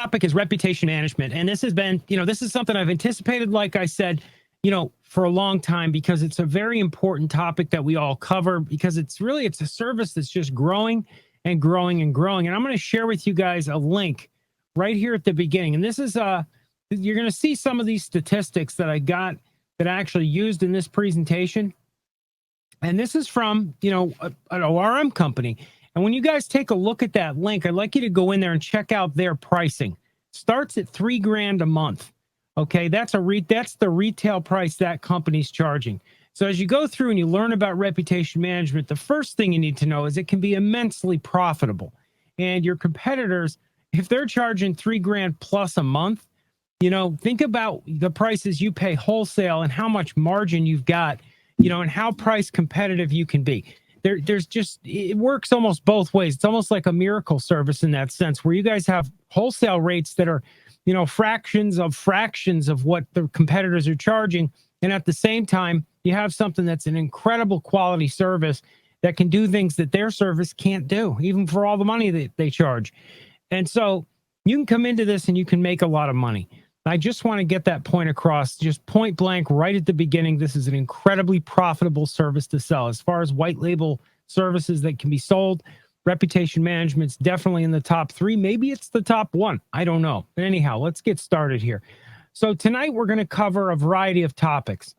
topic is reputation management. And this has been, this is something I've anticipated, like I said, for a long time, because it's a very important topic that we all cover, because it's a service that's just growing and growing and growing. And I'm going to share with you guys a link right here at the beginning. And this is, you're going to see some of these statistics that I got that I actually used in this presentation. And this is from, an ORM company. And when you guys take a look at that link, I'd like you to go in there and check out their pricing. Starts at $3,000 a month. Okay, that's the retail price that company's charging. So as you go through and you learn about reputation management, the first thing you need to know is it can be immensely profitable. And your competitors, if they're charging $3,000 plus a month, think about the prices you pay wholesale and how much margin you've got, and how price competitive you can be. It works almost both ways. It's almost like a miracle service in that sense, where you guys have wholesale rates that are, fractions of what the competitors are charging. And at the same time, you have something that's an incredible quality service that can do things that their service can't do, even for all the money that they charge. And so you can come into this and you can make a lot of money. I just want to get that point across, just point blank right at the beginning. This is an incredibly profitable service to sell. As far as white label services that can be sold, reputation management's definitely in the top 3. Maybe it's the top 1. I don't know. But anyhow, let's get started here. So tonight we're going to cover a variety of topics.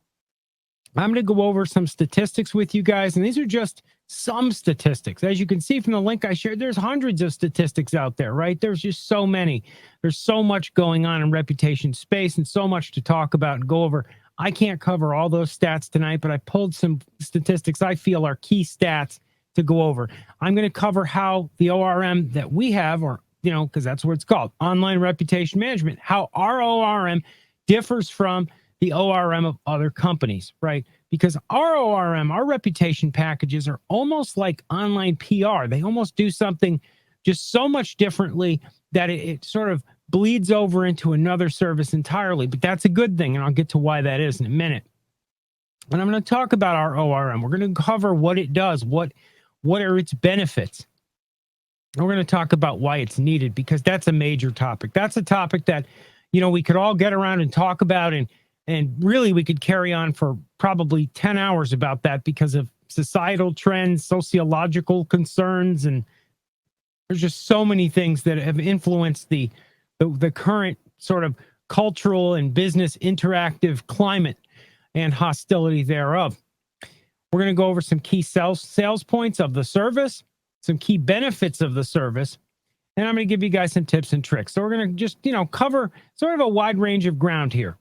I'm going to go over some statistics with you guys, and these are just some statistics. As you can see from the link I shared, there's hundreds of statistics out there, right? There's just so many. There's so much going on in reputation space and so much to talk about and go over. I can't cover all those stats tonight, but I pulled some statistics I feel are key stats to go over. I'm going to cover how the ORM that we have, or, because that's what it's called, online reputation management, how our ORM differs from the ORM of other companies, right? Because our ORM, our reputation packages are almost like online PR. They almost do something just so much differently that it sort of bleeds over into another service entirely. But that's a good thing, and I'll get to why that is in a minute. And I'm going to talk about our ORM. We're going to cover what it does, what are its benefits. And we're going to talk about why it's needed, because that's a major topic. That's a topic that, we could all get around and talk about, and really we could carry on for probably 10 hours about that because of societal trends, sociological concerns, and there's just so many things that have influenced the current sort of cultural and business interactive climate and hostility thereof. We're going to go over some key sales points of the service, some key benefits of the service, and I'm going to give you guys some tips and tricks. So we're going to just, cover sort of a wide range of ground here.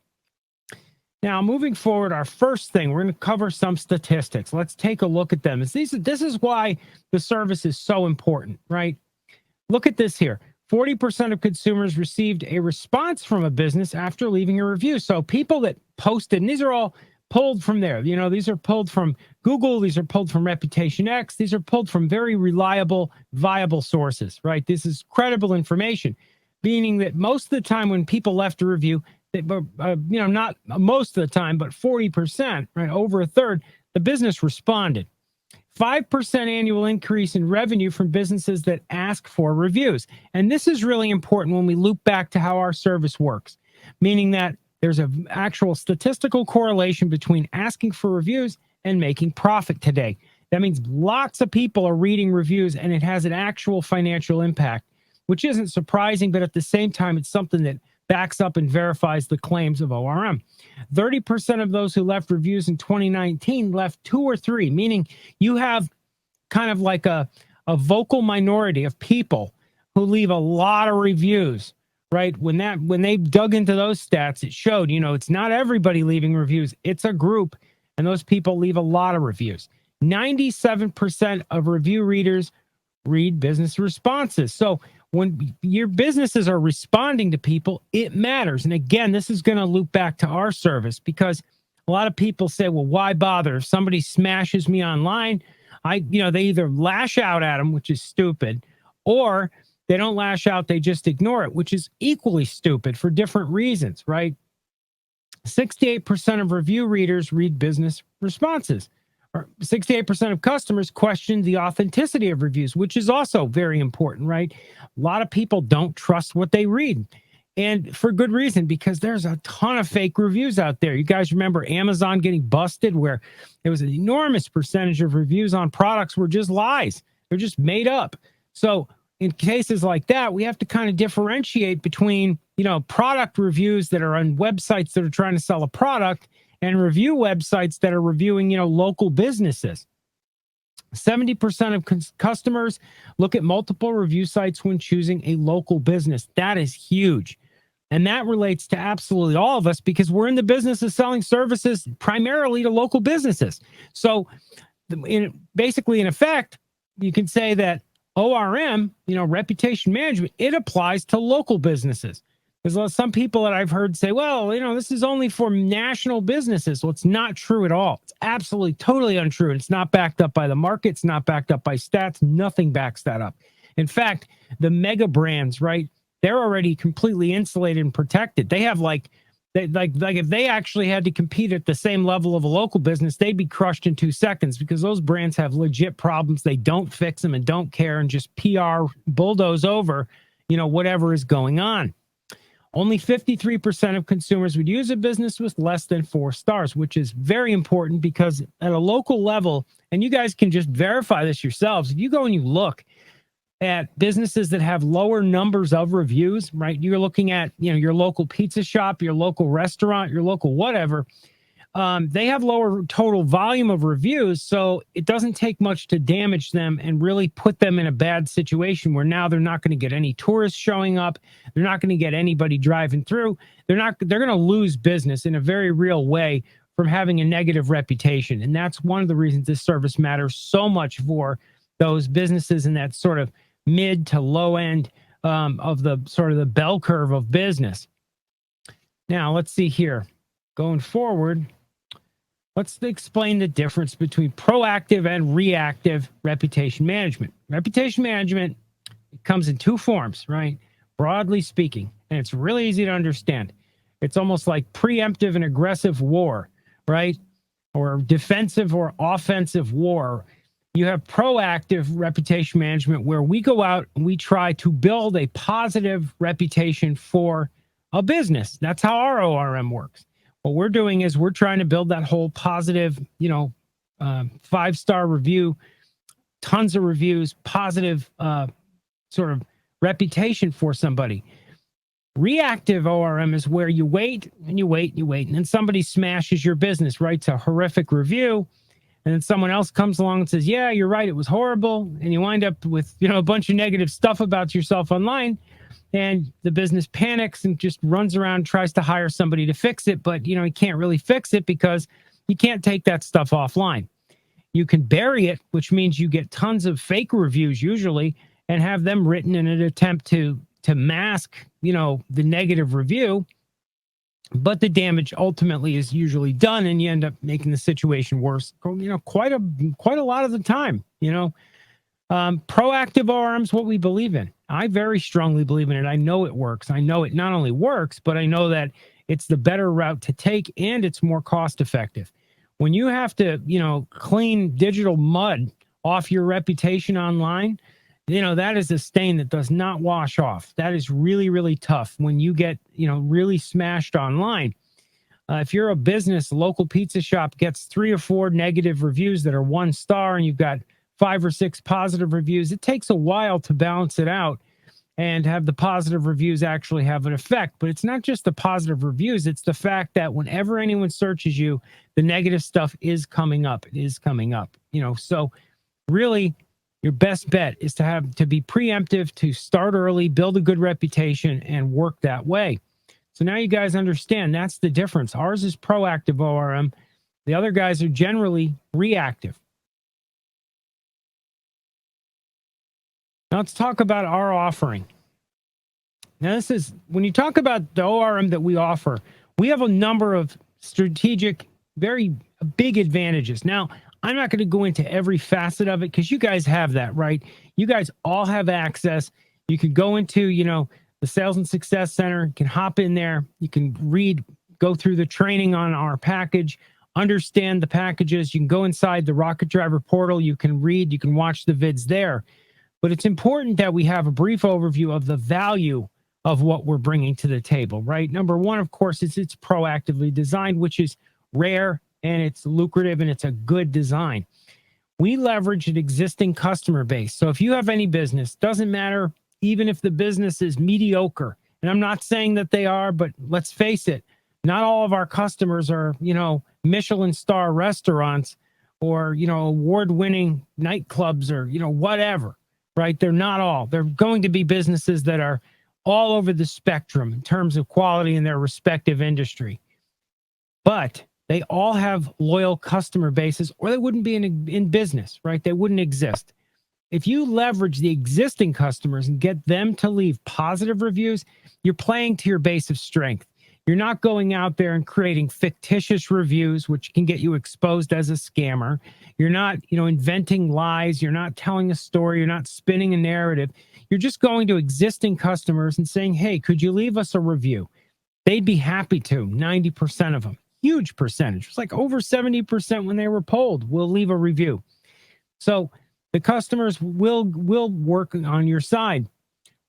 Now, moving forward, our first thing, we're going to cover some statistics. Let's take a look at them. This is why the service is so important, right? Look at this here. 40% of consumers received a response from a business after leaving a review. So people that posted, and these are all pulled from there. These are pulled from Google. These are pulled from Reputation X. These are pulled from very reliable, viable sources, right? This is credible information, meaning that most of the time when people left a review, not most of the time, but 40%, right, over a third, the business responded. 5% annual increase in revenue from businesses that ask for reviews. And this is really important when we loop back to how our service works, meaning that there's an actual statistical correlation between asking for reviews and making profit today. That means lots of people are reading reviews, and it has an actual financial impact, which isn't surprising, but at the same time, it's something that backs up and verifies the claims of ORM. 30% of those who left reviews in 2019 left 2 or 3, meaning you have kind of like a vocal minority of people who leave a lot of reviews, right? When they dug into those stats, it showed, it's not everybody leaving reviews. It's a group, and those people leave a lot of reviews. 97% of review readers read business responses. So when your businesses are responding to people, it matters. And again, this is going to loop back to our service, because a lot of people say, well, why bother? If somebody smashes me online, they either lash out at them, which is stupid, or they don't lash out, they just ignore it, which is equally stupid for different reasons, right? 68% of review readers read business responses, or 68% of customers question the authenticity of reviews, which is also very important, right? A lot of people don't trust what they read. And for good reason, because there's a ton of fake reviews out there. You guys remember Amazon getting busted, where there was an enormous percentage of reviews on products were just lies. They're just made up. So in cases like that, we have to kind of differentiate between, product reviews that are on websites that are trying to sell a product and review websites that are reviewing, local businesses. 70% of customers look at multiple review sites when choosing a local business. That is huge. And that relates to absolutely all of us, because we're in the business of selling services primarily to local businesses. So basically, in effect, you can say that ORM, reputation management, it applies to local businesses. There's some people that I've heard say, well, this is only for national businesses. Well, it's not true at all. It's absolutely, totally untrue. And it's not backed up by the market. It's not backed up by stats. Nothing backs that up. In fact, the mega brands, right, they're already completely insulated and protected. They have like if they actually had to compete at the same level of a local business, they'd be crushed in 2 seconds, because those brands have legit problems. They don't fix them and don't care, and just PR bulldoze over, whatever is going on. Only 53% of consumers would use a business with less than 4 stars, which is very important, because at a local level, and you guys can just verify this yourselves, if you go and you look at businesses that have lower numbers of reviews, right? You're looking at, your local pizza shop, your local restaurant, your local whatever. They have lower total volume of reviews, so it doesn't take much to damage them and really put them in a bad situation, where now they're not going to get any tourists showing up. They're not going to get anybody driving through. They're going to lose business in a very real way from having a negative reputation. And that's one of the reasons this service matters so much for those businesses in that sort of mid to low end of the sort of the bell curve of business. Now, let's see here. Going forward, let's explain the difference between proactive and reactive reputation management. Reputation management comes in 2 forms, right? Broadly speaking, and it's really easy to understand. It's almost like preemptive and aggressive war, right? Or defensive or offensive war. You have proactive reputation management, where we go out and we try to build a positive reputation for a business. That's how our ORM works. What we're doing is we're trying to build that whole positive, 5-star review, tons of reviews, positive sort of reputation for somebody. Reactive ORM is where you wait and you wait and you wait, and then somebody smashes your business, writes a horrific review, and then someone else comes along and says, yeah, you're right, it was horrible. And you wind up with, a bunch of negative stuff about yourself online. And the business panics and just runs around, tries to hire somebody to fix it. But, he can't really fix it, because you can't take that stuff offline. You can bury it, which means you get tons of fake reviews usually, and have them written in an attempt to mask, the negative review. But the damage ultimately is usually done, and you end up making the situation worse, quite a lot of the time. Proactive ORM is what we believe in. I very strongly believe in it. I know it works. I know it not only works, but I know that it's the better route to take, and it's more cost effective. When you have to, clean digital mud off your reputation online, that is a stain that does not wash off. That is really, really tough when you get, really smashed online. If you're a business, a local pizza shop gets 3 or 4 negative reviews that are 1 star, and you've got 5 or 6 positive reviews, it takes a while to balance it out and have the positive reviews actually have an effect. But it's not just the positive reviews. It's the fact that whenever anyone searches you, the negative stuff is coming up. It is coming up, so really your best bet is to be preemptive, to start early, build a good reputation, and work that way. So now you guys understand that's the difference. Ours is proactive ORM. The other guys are generally reactive. Now let's talk about our offering. Now this is, when you talk about the ORM that we offer, we have a number of strategic, very big advantages. Now, I'm not going to go into every facet of it, because you guys have that, right? You guys all have access. You can go into, the Sales and Success Center, you can hop in there, you can go through the training on our package, understand the packages. You can go inside the Rocket Driver portal. You can read, you can watch the vids there. But it's important that we have a brief overview of the value of what we're bringing to the table, right? Number one, of course, is it's proactively designed, which is rare and it's lucrative and it's a good design. We leverage an existing customer base. So if you have any business, doesn't matter, even if the business is mediocre, and I'm not saying that they are, but let's face it, not all of our customers are, Michelin star restaurants or, award-winning nightclubs or, whatever, right? They're not all. They're going to be businesses that are all over the spectrum in terms of quality in their respective industry. But they all have loyal customer bases or they wouldn't be in business, right? They wouldn't exist. If you leverage the existing customers and get them to leave positive reviews, you're playing to your base of strength. You're not going out there and creating fictitious reviews, which can get you exposed as a scammer. You're not, inventing lies. You're not telling a story. You're not spinning a narrative. You're just going to existing customers and saying, hey, could you leave us a review? They'd be happy to, 90% of them. Huge percentage. It's like over 70% when they were polled will leave a review. So the customers will work on your side.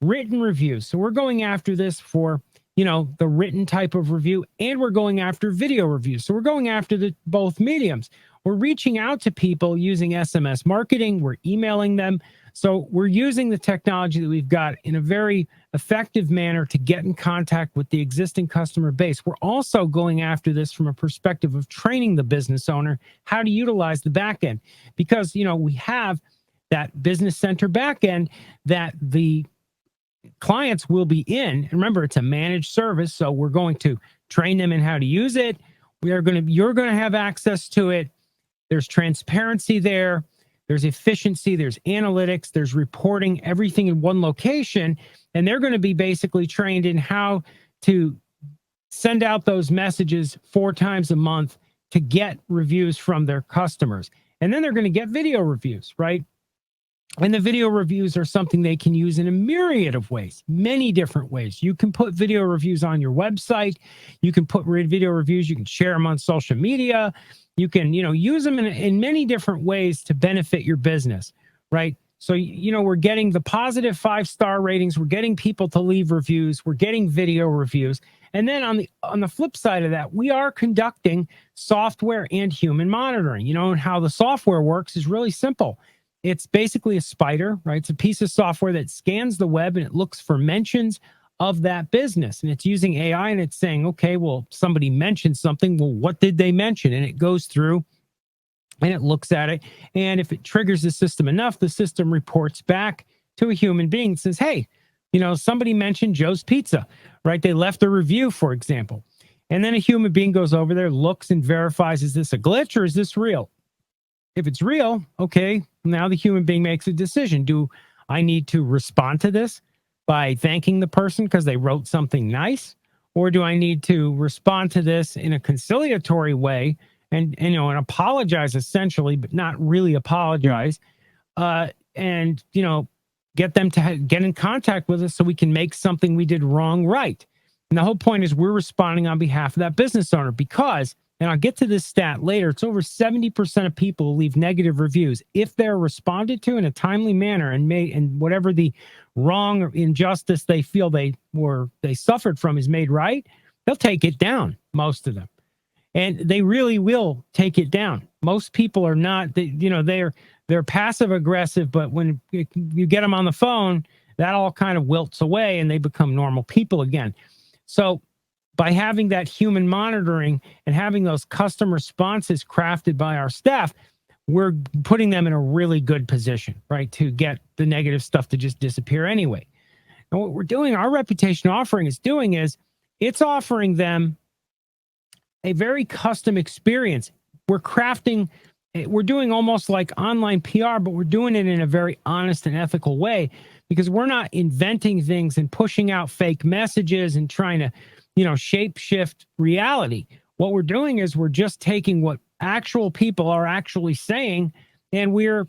Written reviews. So we're going after this for, the written type of review, and we're going after video reviews. So we're going after both mediums. We're reaching out to people using SMS marketing. We're emailing them. So we're using the technology that we've got in a very effective manner to get in contact with the existing customer base. We're also going after this from a perspective of training the business owner how to utilize the back end, because, we have that business center back end that the clients will be in. And remember, it's a managed service, so we're going to train them in how to use it. You're going to have access to it. There's transparency there. There's efficiency, there's analytics, there's reporting, everything in one location. And they're going to be basically trained in how to send out those messages 4 times a month to get reviews from their customers. And then they're going to get video reviews, right? And the video reviews are something they can use in a myriad of ways, many different ways. You can put video reviews on your website. You can put video reviews. You can share them on social media. You can, use them in many different ways to benefit your business, right? So, we're getting the positive 5-star ratings. We're getting people to leave reviews. We're getting video reviews. And then on the flip side of that, we are conducting software and human monitoring. And how the software works is really simple. It's basically a spider, right? It's a piece of software that scans the web and it looks for mentions of that business. And it's using AI and it's saying, okay, well, somebody mentioned something. Well, what did they mention? And it goes through and it looks at it. And if it triggers the system enough, the system reports back to a human being and says, hey, somebody mentioned Joe's Pizza, right? They left a review, for example. And then a human being goes over there, looks and verifies, is this a glitch or is this real? If it's real, okay, now the human being makes a decision. Do I need to respond to this by thanking the person because they wrote something nice? Or do I need to respond to this in a conciliatory way and apologize essentially, but not really apologize, and, get them to get in contact with us so we can make something we did wrong right? And the whole point is we're responding on behalf of that business owner because, and I'll get to this stat later, it's over 70% of people leave negative reviews. If they're responded to in a timely manner and whatever the wrong or injustice they feel they suffered from is made right, they'll take it down, most of them. And they really will take it down. Most people are not, they're passive aggressive, but when you get them on the phone, that all kind of wilts away and they become normal people again. So by having that human monitoring and having those custom responses crafted by our staff, we're putting them in a really good position, right, to get the negative stuff to just disappear anyway. And what we're doing, our reputation offering is doing is it's offering them a very custom experience. We're doing almost like online PR, but we're doing it in a very honest and ethical way because we're not inventing things and pushing out fake messages and trying to, shape shift reality. What we're doing is we're just taking what actual people are actually saying, and we're,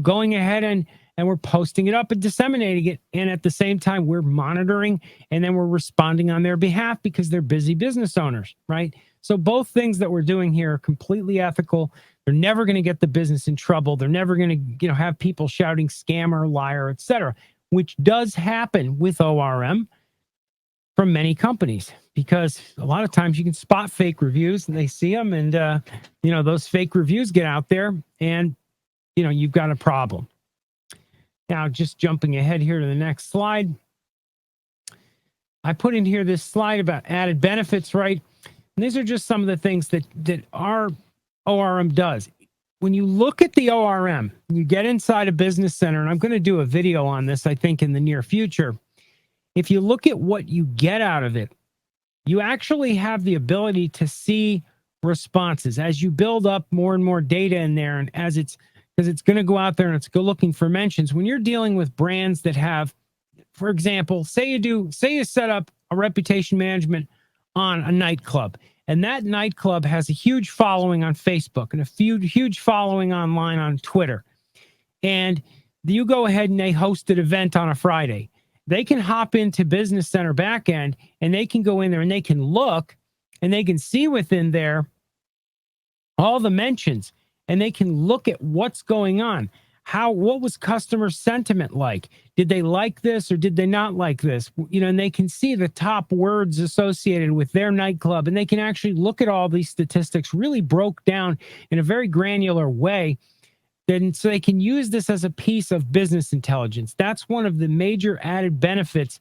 going ahead and we're posting it up and disseminating it. And at the same time, we're monitoring and then we're responding on their behalf because they're busy business owners, right? So both things that we're doing here are completely ethical. They're never going to get the business in trouble. They're never going to, have people shouting scammer, liar, etc., which does happen with ORM from many companies, because a lot of times you can spot fake reviews and they see them, and those fake reviews get out there, and you've got a problem. Now, just jumping ahead here to the next slide, I put in here this slide about added benefits, right? And these are just some of the things that our ORM does. When you look at the ORM, you get inside a business center, and I'm going to do a video on this, I think, in the near future. If you look at what you get out of it, you actually have the ability to see responses as you build up more and more data in there. And because it's going to go out there and it's go looking for mentions. When you're dealing with brands that have, for example, say you set up a reputation management on a nightclub, and that nightclub has a huge following on Facebook and a huge following online on Twitter. And you go ahead and they host an event on a Friday. They can hop into Business Center backend, and they can go in there and they can look, and they can see within there all the mentions, and they can look at what's going on. What was customer sentiment like? Did they like this or did they not like this? And they can see the top words associated with their nightclub, and they can actually look at all these statistics really broke down in a very granular way. Then so they can use this as a piece of business intelligence. That's one of the major added benefits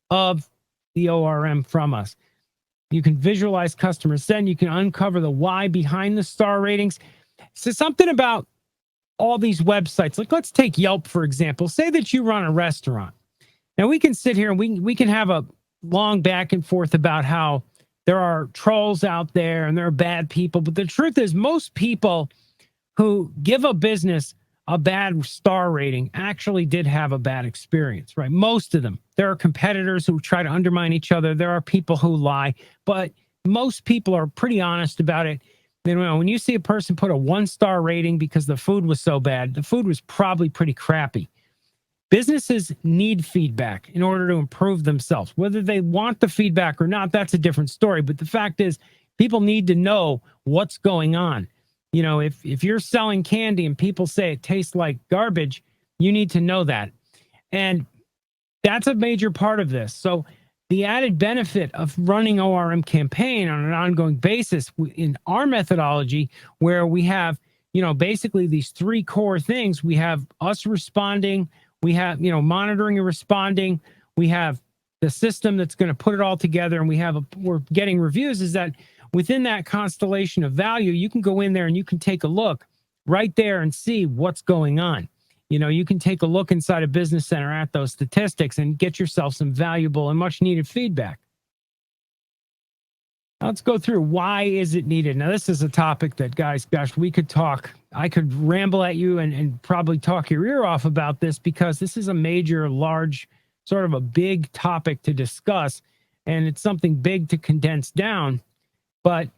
of the ORM from us. You can visualize customer sentiment. You can uncover the why behind the star ratings. So something about all these websites, like let's take Yelp, for example. Say that you run a restaurant. Now we can sit here and we can have a long back and forth about how there are trolls out there and there are bad people. But the truth is, most people who give a business a bad star rating actually did have a bad experience, right? Most of them. There are competitors who try to undermine each other. There are people who lie, but most people are pretty honest about it. When you see a person put a 1-star rating because the food was so bad, the food was probably pretty crappy. Businesses need feedback in order to improve themselves. Whether they want the feedback or not, that's a different story. But the fact is, people need to know what's going on. If you're selling candy and people say it tastes like garbage, you need to know that. And that's a major part of this. So the added benefit of running ORM campaign on an ongoing basis in our methodology, where we have, basically these 3 core things. We have us responding, we have, monitoring and responding, we have the system that's going to put it all together, and we're getting reviews, is that within that constellation of value, you can go in there and you can take a look right there and see what's going on. You can take a look inside a business center at those statistics and get yourself some valuable and much needed feedback. Let's go through why is it needed. Now, this is a topic that, guys, gosh, I could ramble at you and probably talk your ear off about this, because this is a major, large, sort of a big topic to discuss, and it's something big to condense down. But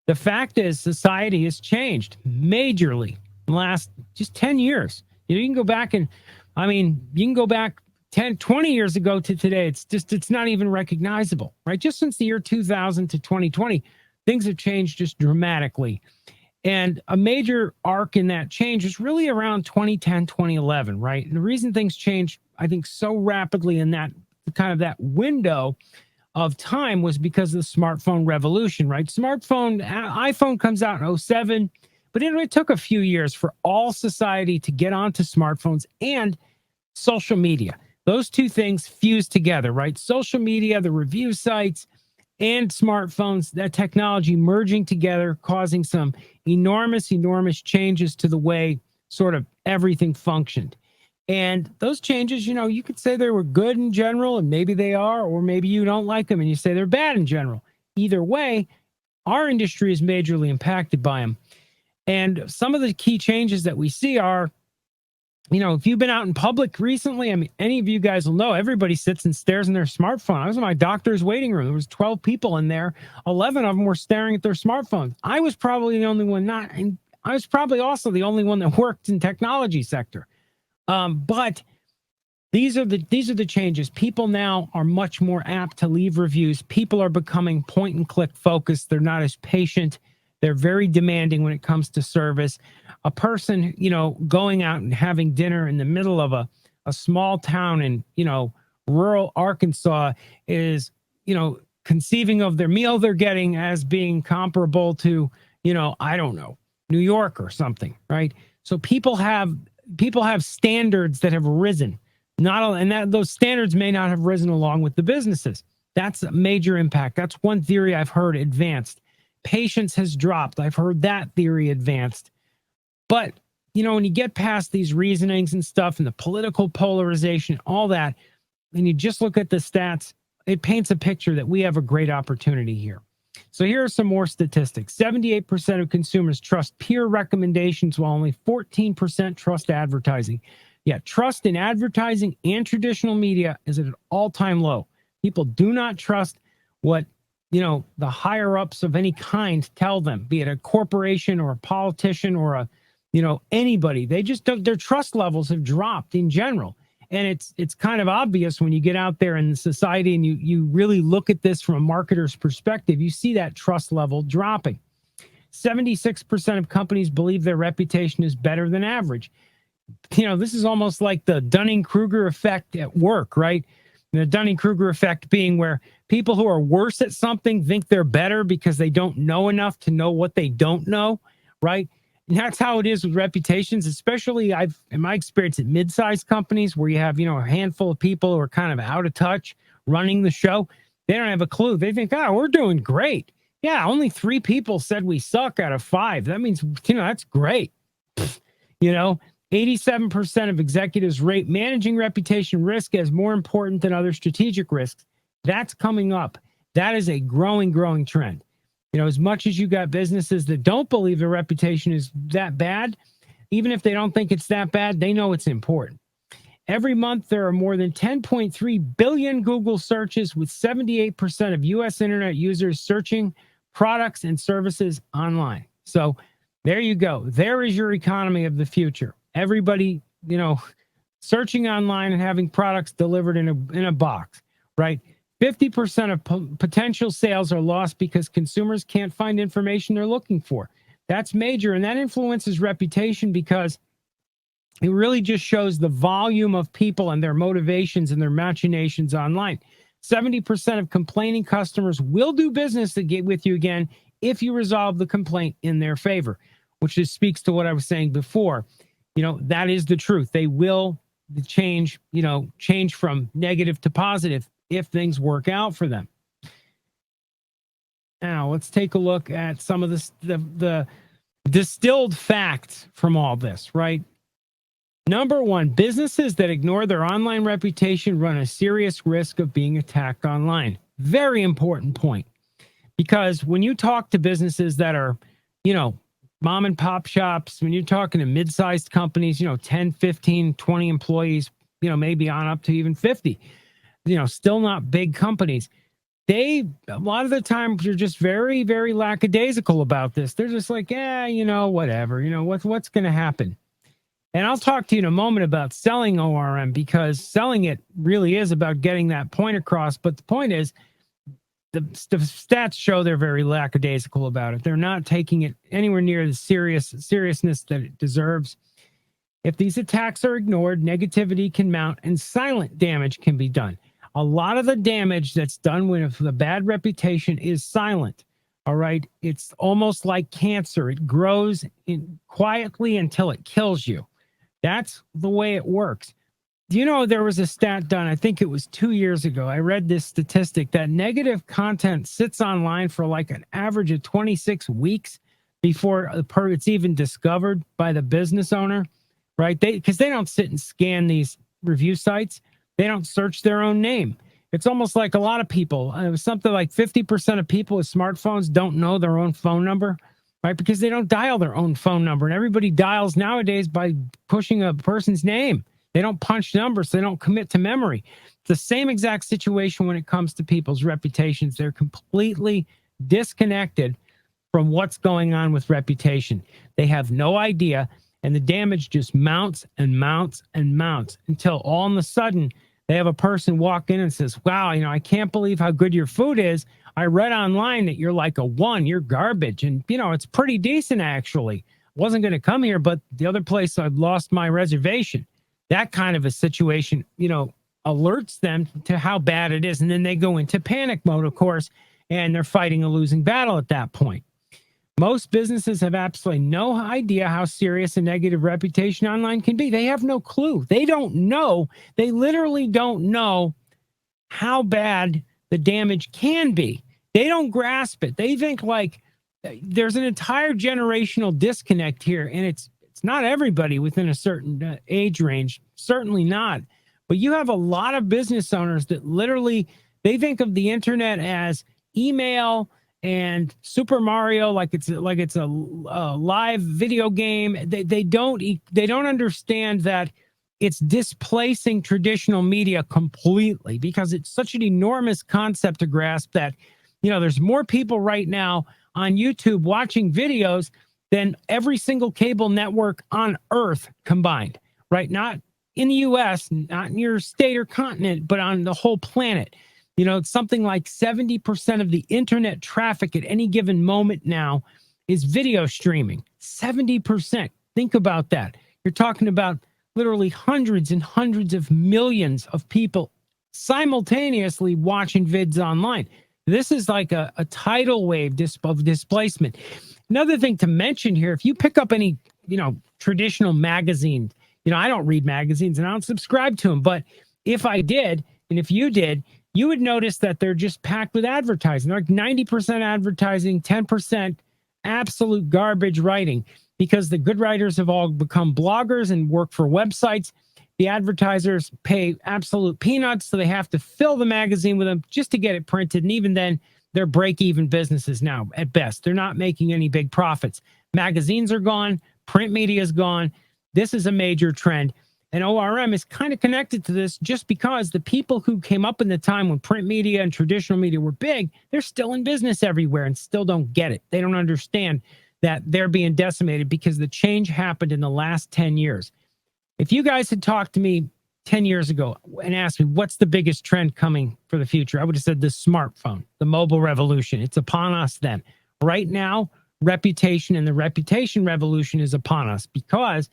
the fact is, society has changed majorly in the last just 10 years. You can go back and, you can go back 10, 20 years ago to today. It's not even recognizable, right? Just since the year 2000 to 2020, things have changed just dramatically. And a major arc in that change is really around 2010, 2011, right? And the reason things changed, I think, so rapidly in that kind of that window of time was because of the smartphone revolution, right? iPhone comes out in 2007, but it took a few years for all society to get onto smartphones and social media. Those two things fused together, right? Social media, the review sites, and smartphones, that technology merging together, causing some enormous changes to the way sort of everything functioned. And those changes, you could say they were good in general, and maybe they are, or maybe you don't like them and you say they're bad in general. Either way, our industry is majorly impacted by them. And some of the key changes that we see are, if you've been out in public recently, any of you guys will know, everybody sits and stares in their smartphone. I was in my doctor's waiting room. There was 12 people in there. 11 of them were staring at their smartphones. I was probably the only one not, and I was probably also the only one that worked in technology sector. But these are the changes. People now are much more apt to leave reviews. People are becoming point and click focused. They're not as patient. They're very demanding when it comes to service. A person, going out and having dinner in the middle of a small town in, rural Arkansas is, conceiving of their meal they're getting as being comparable to, I don't know, New York or something, right? So people have standards that have risen. Those standards may not have risen along with the businesses. That's a major impact. That's one theory I've heard advanced. Patience has dropped. I've heard that theory advanced. But, when you get past these reasonings and stuff and the political polarization, all that, and you just look at the stats, it paints a picture that we have a great opportunity here. So here are some more statistics. 78% of consumers trust peer recommendations, while only 14% trust advertising. Yet trust in advertising and traditional media is at an all-time low. People do not trust what, the higher-ups of any kind tell them, be it a corporation or a politician or anybody. They just don't, their trust levels have dropped in general. And it's kind of obvious when you get out there in society and you really look at this from a marketer's perspective. You see that trust level dropping. 76% of companies believe their reputation is better than average. This is almost like the Dunning-Kruger effect at work, right? The Dunning-Kruger effect being where people who are worse at something think they're better because they don't know enough to know what they don't know, right? And that's how it is with reputations, especially in my experience at mid-sized companies where you have, a handful of people who are kind of out of touch running the show. They don't have a clue. They think, we're doing great. Yeah, only 3 people said we suck out of 5. That means, that's great. 87% of executives rate managing reputation risk as more important than other strategic risks. That's coming up. That is a growing trend. As much as you got businesses that don't believe their reputation is that bad, even if they don't think it's that bad, they know it's important. Every month, there are more than 10.3 billion Google searches, with 78% of U.S. internet users searching products and services online. So there you go. There is your economy of the future. Everybody, searching online and having products delivered in a box, right? 50% of potential sales are lost because consumers can't find information they're looking for. That's major, and that influences reputation because it really just shows the volume of people and their motivations and their machinations online. 70% of complaining customers will do business to get with you again if you resolve the complaint in their favor, which just speaks to what I was saying before. That is the truth. They will change from negative to positive if things work out for them. Now, let's take a look at some of the distilled facts from all this, right? Number 1, businesses that ignore their online reputation run a serious risk of being attacked online. Very important point, because when you talk to businesses that are, mom and pop shops, when you're talking to mid-sized companies, 10, 15, 20 employees, maybe on up to even 50, still not big companies. A lot of the time, you're just very, very lackadaisical about this. They're just like, whatever, what's going to happen? And I'll talk to you in a moment about selling ORM, because selling it really is about getting that point across. But the point is, the stats show they're very lackadaisical about it. They're not taking it anywhere near the seriousness that it deserves. If these attacks are ignored, negativity can mount and silent damage can be done. A lot of the damage that's done with a bad reputation is silent. All right. It's almost like cancer. It grows quietly until it kills you. That's the way it works. There was a stat done, I think it was 2 years ago. I read this statistic that negative content sits online for like an average of 26 weeks before it's even discovered by the business owner, right? Because they don't sit and scan these review sites. They don't search their own name. It's almost like a lot of people, it was something like 50% of people with smartphones don't know their own phone number, right? Because they don't dial their own phone number. And everybody dials nowadays by pushing a person's name. They don't punch numbers. They don't commit to memory. It's the same exact situation when it comes to people's reputations. They're completely disconnected from what's going on with reputation. They have no idea. and the damage just mounts and mounts and mounts until all of a sudden they have a person walk in and says, wow, I can't believe how good your food is. I read online that you're like a 1, you're garbage. And, it's pretty decent, actually. Wasn't going to come here, but the other place I've lost my reservation. That kind of a situation, alerts them to how bad it is. And then they go into panic mode, of course, and they're fighting a losing battle at that point. Most businesses have absolutely no idea how serious a negative reputation online can be. They have no clue. They don't know. They literally don't know how bad the damage can be. They don't grasp it. They think like there's an entire generational disconnect here, and it's not everybody within a certain age range, certainly not. But you have a lot of business owners that literally, they think of the internet as email and Super Mario, like it's a live video game. They don't understand that it's displacing traditional media completely, because it's such an enormous concept to grasp that, there's more people right now on YouTube watching videos than every single cable network on earth combined, right? Not in the US, not in your state or continent, but on the whole planet. It's something like 70% of the internet traffic at any given moment now is video streaming. 70%. Think about that. You're talking about literally hundreds and hundreds of millions of people simultaneously watching vids online. This is like a tidal wave of displacement. Another thing to mention here, if you pick up any, traditional magazine, I don't read magazines and I don't subscribe to them, but if I did, and if you did, you would notice that they're just packed with advertising. They're like 90% advertising, 10% absolute garbage writing, because the good writers have all become bloggers and work for websites. The advertisers pay absolute peanuts, so they have to fill the magazine with them just to get it printed. And even then, they're break-even businesses now at best. They're not making any big profits. Magazines are gone. Print media is gone. This is a major trend. And ORM is kind of connected to this just because the people who came up in the time when print media and traditional media were big, they're still in business everywhere and still don't get it. They don't understand that they're being decimated because the change happened in the last 10 years. If you guys had talked to me 10 years ago and asked me what's the biggest trend coming for the future, I would have said the smartphone, the mobile revolution. It's upon us then. Right now, reputation and the reputation revolution is upon us, because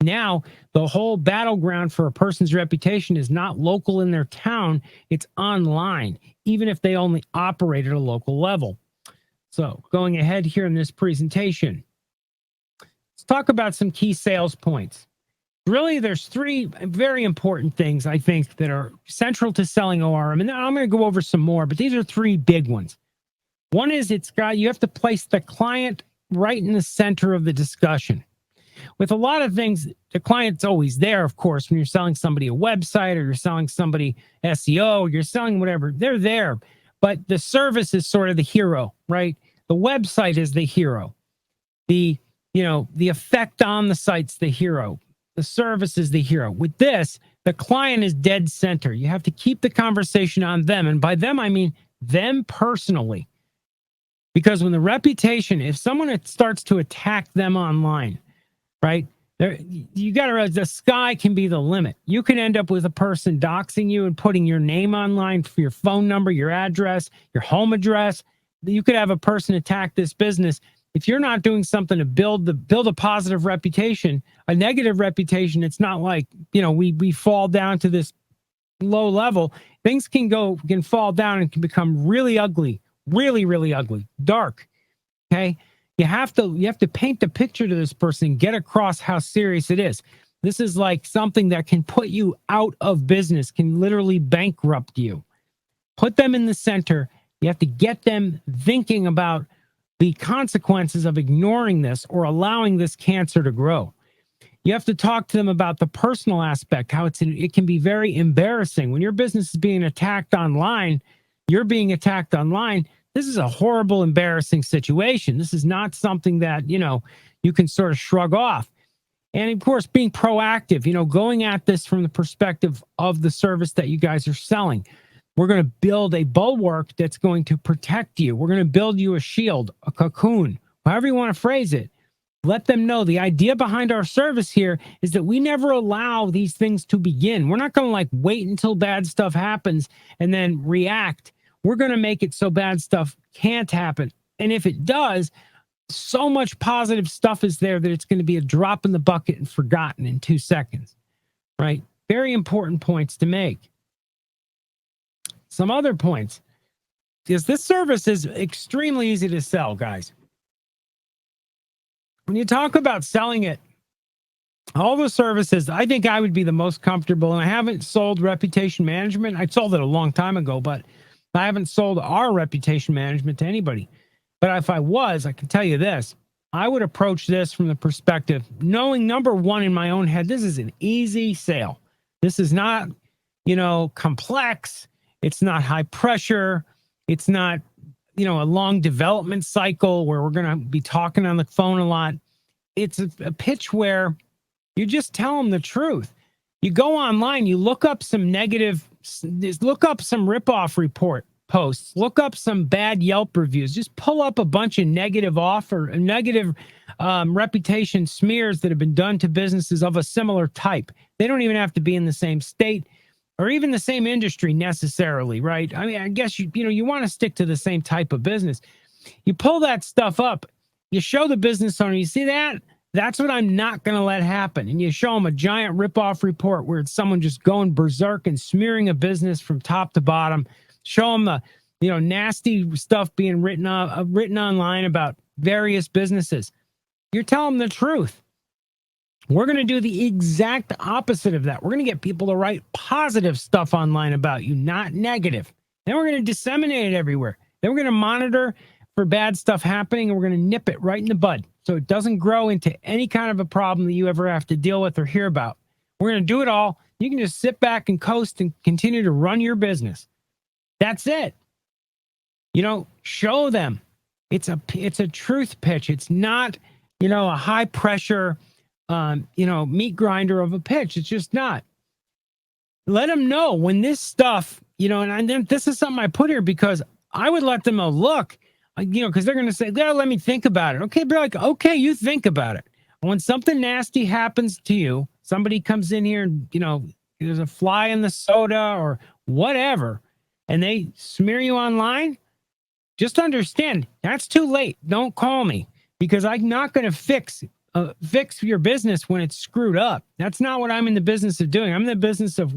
now the whole battleground for a person's reputation is not local in their town, it's online, even if they only operate at a local level. So going ahead here in this presentation, let's talk about some key sales points. Really, there's 3 very important things, I think, that are central to selling ORM. And I'm going to go over some more, but these are 3 big ones. One is you have to place the client right in the center of the discussion. With a lot of things, the client's always there, of course, when you're selling somebody a website, or you're selling somebody SEO, or you're selling whatever, they're there. But the service is sort of the hero, right? The website is the hero. The effect on the site's the hero. The service is the hero. With this, the client is dead center. You have to keep the conversation on them. And by them, I mean them personally. Because when the reputation, if someone starts to attack them online, right, you got to realize the sky can be the limit. You can end up with a person doxing you and putting your name online, for your phone number, your address, your home address. You could have a person attack this business. If you're not doing something to build a positive reputation, a negative reputation, it's not like, we fall down to this low level. Things can fall down and can become really ugly, really, really ugly, dark. Okay. You have to paint the picture to this person, get across how serious it is. This is like something that can put you out of business, can literally bankrupt you. Put them in the center. You have to get them thinking about the consequences of ignoring this or allowing this cancer to grow. You have to talk to them about the personal aspect, how it can be very embarrassing. When your business is being attacked online, you're being attacked online. This is a horrible, embarrassing situation. This is not something that, you can sort of shrug off. And of course, being proactive, going at this from the perspective of the service that you guys are selling. We're going to build a bulwark that's going to protect you. We're going to build you a shield, a cocoon, however you want to phrase it. Let them know the idea behind our service here is that we never allow these things to begin. We're not going to like wait until bad stuff happens and then react. We're going to make it so bad stuff can't happen. And if it does, so much positive stuff is there that it's going to be a drop in the bucket and forgotten in 2 seconds, right? Very important points to make. Some other points is this service is extremely easy to sell, guys. When you talk about selling it, all the services, I think I would be the most comfortable. And I haven't sold reputation management. I sold it a long time ago, but I haven't sold our reputation management to anybody. But if I was, I can tell you this, I would approach this from the perspective, knowing number one in my own head, this is an easy sale. This is not, complex. It's not high pressure. It's not, a long development cycle where we're going to be talking on the phone a lot. It's a pitch where you just tell them the truth. You go online, you look up some ripoff report posts, look up some bad Yelp reviews, just pull up a bunch of negative reputation smears that have been done to businesses of a similar type. They don't even have to be in the same state or even the same industry necessarily, right? I mean, I guess you want to stick to the same type of business. You pull that stuff up, you show the business owner, you see that? That's what I'm not going to let happen. And you show them a giant ripoff report where it's someone just going berserk and smearing a business from top to bottom. Show them the, nasty stuff being written online about various businesses. You're telling them the truth. We're going to do the exact opposite of that. We're going to get people to write positive stuff online about you, not negative. Then we're going to disseminate it everywhere. Then we're going to monitor for bad stuff happening, and we're going to nip it right in the bud so it doesn't grow into any kind of a problem that you ever have to deal with or hear about. We're going to do it all. You can just sit back and coast and continue to run your business. That's it. Show them. It's a truth pitch. It's not, a high pressure, meat grinder of a pitch. It's just not. Let them know when this stuff, and then this is something I put here because I would let them know, look, because they're going to say, let me think about it. Okay, be like, okay, you think about it. When something nasty happens to you, somebody comes in here and, there's a fly in the soda or whatever, and they smear you online, just understand that's too late. Don't call me because I'm not going to fix your business when it's screwed up. That's not what I'm in the business of doing. I'm in the business of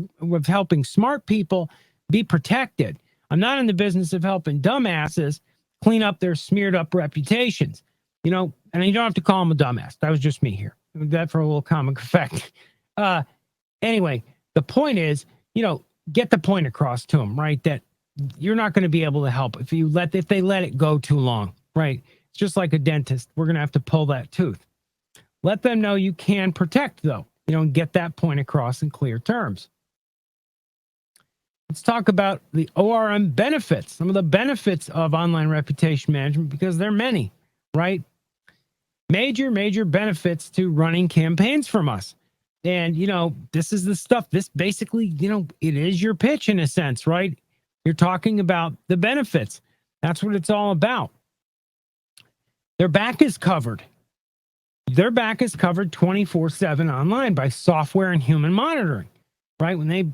helping smart people be protected. I'm not in the business of helping dumbasses clean up their smeared up reputations, and you don't have to call them a dumbass. That was just me here. That for a little comic effect. Anyway, the point is, get the point across to them, right? That you're not going to be able to help if they let it go too long, right? It's just like a dentist. We're going to have to pull that tooth. Let them know you can protect, though, and get that point across in clear terms. Let's talk about the ORM benefits, some of the benefits of online reputation management, because there are many, right? Major benefits to running campaigns from us. And, this is the stuff, this basically, it is your pitch in a sense, right? You're talking about the benefits. That's what it's all about. Their back is covered. Their back is covered 24/7 online by software and human monitoring, right? When they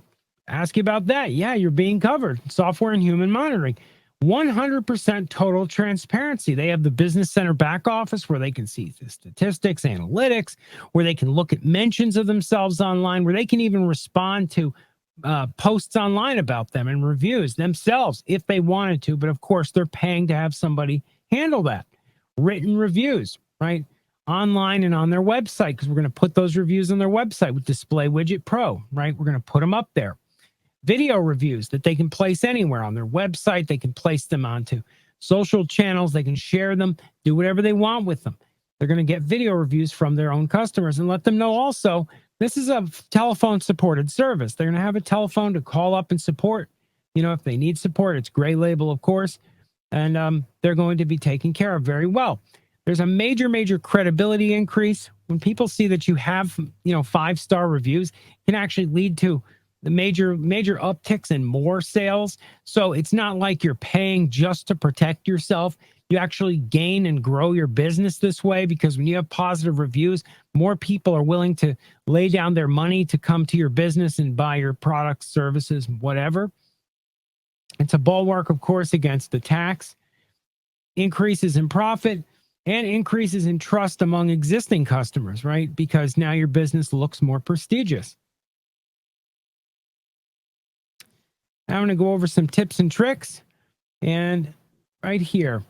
ask you about that, yeah, you're being covered. Software and human monitoring. 100% total transparency. They have the Business Center back office where they can see the statistics, analytics, where they can look at mentions of themselves online, where they can even respond to posts online about them and reviews themselves if they wanted to. But of course, they're paying to have somebody handle that. Written reviews, right? Online and on their website, because we're going to put those reviews on their website with Display Widget Pro, right? We're going to put them up there. Video reviews that they can place anywhere on their website. They can place them onto social channels. They can share them, do whatever they want with them. They're going to get video reviews from their own customers and let them know also, this is a telephone supported service. They're going to have a telephone to call up and support. If they need support, it's gray label, of course, and they're going to be taken care of very well. There's a major credibility increase. When people see that you have, 5-star reviews, it can actually lead to the major upticks and more sales. So it's not like you're paying just to protect yourself. You actually gain and grow your business this way, because when you have positive reviews, more people are willing to lay down their money to come to your business and buy your products, services, whatever. It's a bulwark, of course, against attacks, increases in profit, and increases in trust among existing customers, right? Because now your business looks more prestigious. Now I'm going to go over some tips and tricks. And right here,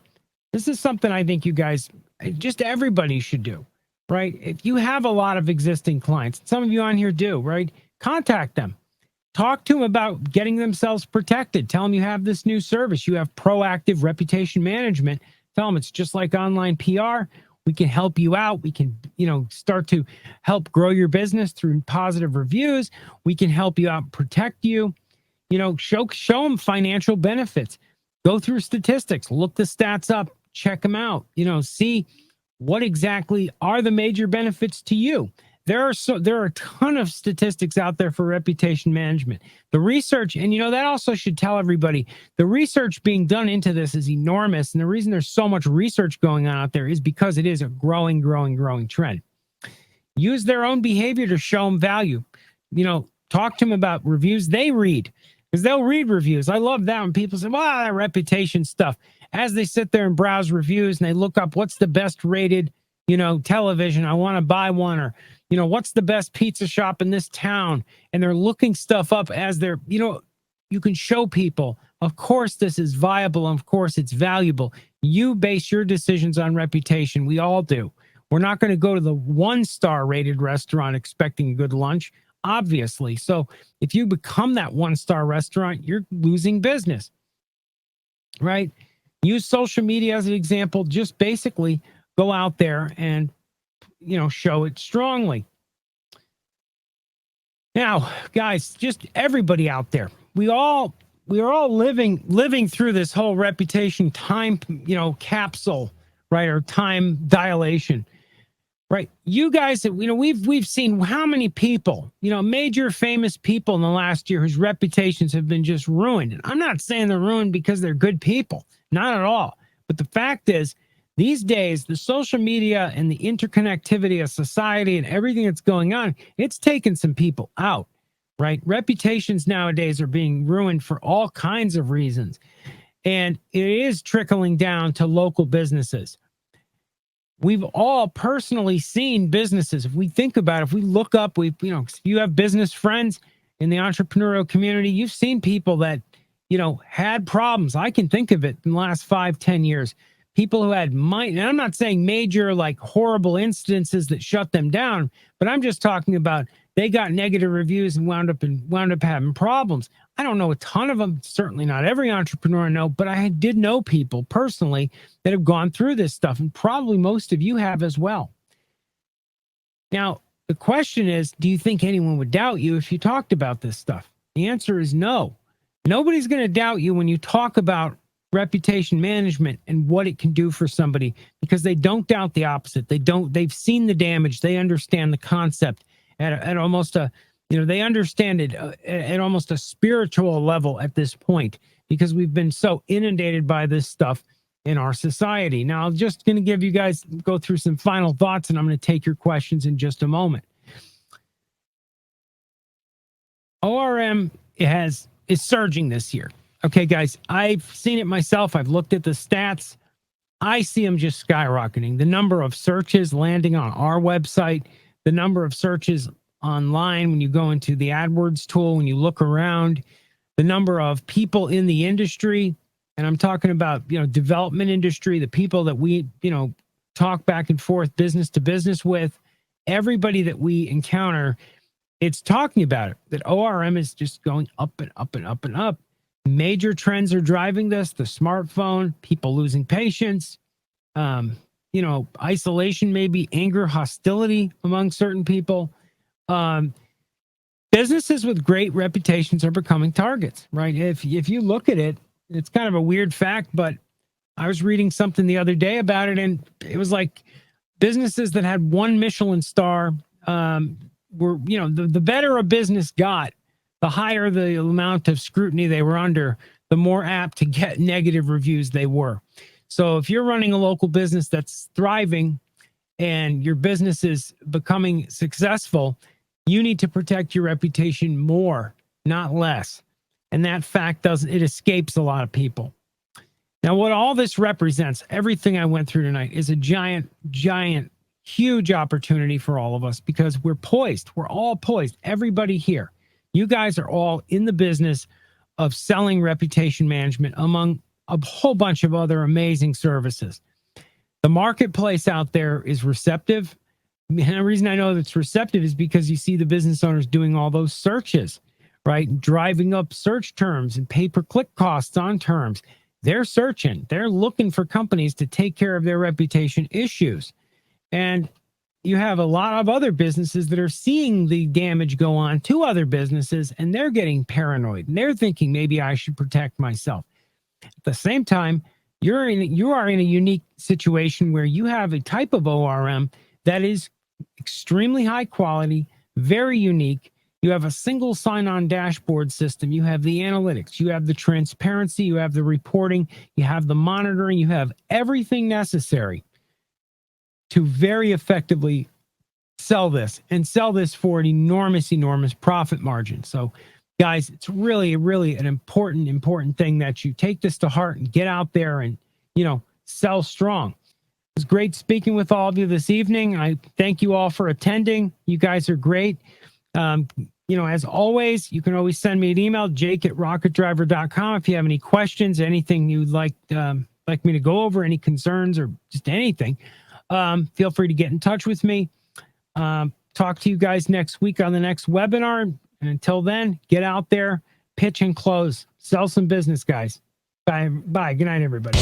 this is something I think you guys, just everybody should do, right? If you have a lot of existing clients, some of you on here do, right? Contact them. Talk to them about getting themselves protected. Tell them you have this new service. You have proactive reputation management. Tell them it's just like online PR. We can help you out. We can, start to help grow your business through positive reviews. We can help you out, protect you. Show them financial benefits. Go through statistics. Look the stats up. Check them out. See what exactly are the major benefits to you. There are a ton of statistics out there for reputation management. The research, and that also should tell everybody, the research being done into this is enormous. And the reason there's so much research going on out there is because it is a growing trend. Use their own behavior to show them value. Talk to them about reviews they read, because they'll read reviews. I love that when people say, well, that reputation stuff. As they sit there and browse reviews and they look up what's the best rated, television, I want to buy one, or what's the best pizza shop in this town? And they're looking stuff up as they're, you can show people, of course, this is viable. And of course, it's valuable. You base your decisions on reputation. We all do. We're not going to go to the 1-star rated restaurant expecting a good lunch, obviously. So if you become that 1-star restaurant, you're losing business, right? Use social media as an example. Just basically go out there and show it strongly. Now, guys, just everybody out there, we are all living through this whole reputation time, capsule, right? Or time dilation, right? You guys, we've seen how many people, major famous people in the last year whose reputations have been just ruined. And I'm not saying they're ruined because they're good people, not at all. But the fact is, these days, the social media and the interconnectivity of society and everything that's going on, it's taken some people out, right? Reputations nowadays are being ruined for all kinds of reasons. And it is trickling down to local businesses. We've all personally seen businesses. If we think about it, if we look up, if you have business friends in the entrepreneurial community, you've seen people that, had problems. I can think of it in the last 5-10 years. People who had and I'm not saying major, like horrible incidences that shut them down, but I'm just talking about they got negative reviews and wound up having problems. I don't know a ton of them, certainly not every entrepreneur I know, but I did know people personally that have gone through this stuff, and probably most of you have as well. Now, the question is, do you think anyone would doubt you if you talked about this stuff? The answer is no. Nobody's going to doubt you when you talk about reputation management and what it can do for somebody, because they don't doubt the opposite. They've seen the damage. They understand the concept at almost a, they understand it at almost a spiritual level at this point, because we've been so inundated by this stuff in our society. Now, I'm just going to give you guys, go through some final thoughts, and I'm going to take your questions in just a moment. ORM is surging this year. Okay, guys, I've seen it myself. I've looked at the stats. I see them just skyrocketing. The number of searches landing on our website, the number of searches online when you go into the AdWords tool, when you look around, the number of people in the industry, and I'm talking about, development industry, the people that we, talk back and forth business to business with, everybody that we encounter, it's talking about it, that ORM is just going up and up and up and up. Major trends are driving this: the smartphone, people losing patience, isolation, maybe anger, hostility among certain people. Businesses with great reputations are becoming targets, right? If you look at it, it's kind of a weird fact, but I was reading something the other day about it, and it was like businesses that had 1 Michelin star were, the better a business got, the higher the amount of scrutiny they were under, the more apt to get negative reviews they were. So if you're running a local business that's thriving and your business is becoming successful, you need to protect your reputation more, not less. And that fact it escapes a lot of people. Now, what all this represents, everything I went through tonight, is a giant, huge opportunity for all of us, because we're poised. We're all poised. Everybody here. You guys are all in the business of selling reputation management among a whole bunch of other amazing services. The marketplace out there is receptive. And the reason I know it's receptive is because you see the business owners doing all those searches, right? Driving up search terms and pay-per-click costs on terms. They're searching. They're looking for companies to take care of their reputation issues. And you have a lot of other businesses that are seeing the damage go on to other businesses, and they're getting paranoid. And they're thinking, maybe I should protect myself. At the same time, you are in a unique situation where you have a type of ORM that is extremely high quality, very unique. You have a single sign-on dashboard system. You have the analytics. You have the transparency. You have the reporting. You have the monitoring. You have everything necessary to very effectively sell this for an enormous profit margin. So, guys, it's really an important thing that you take this to heart and get out there and, sell strong. It was great speaking with all of you this evening. I thank you all for attending. You guys are great. As always, you can always send me an email, jake@rocketdriver.com, if you have any questions, anything you'd like me to go over, any concerns or just anything. Feel free to get in touch with me. Talk to you guys next week on the next webinar. And until then, get out there, pitch and close, sell some business, guys. Bye. Good night, everybody.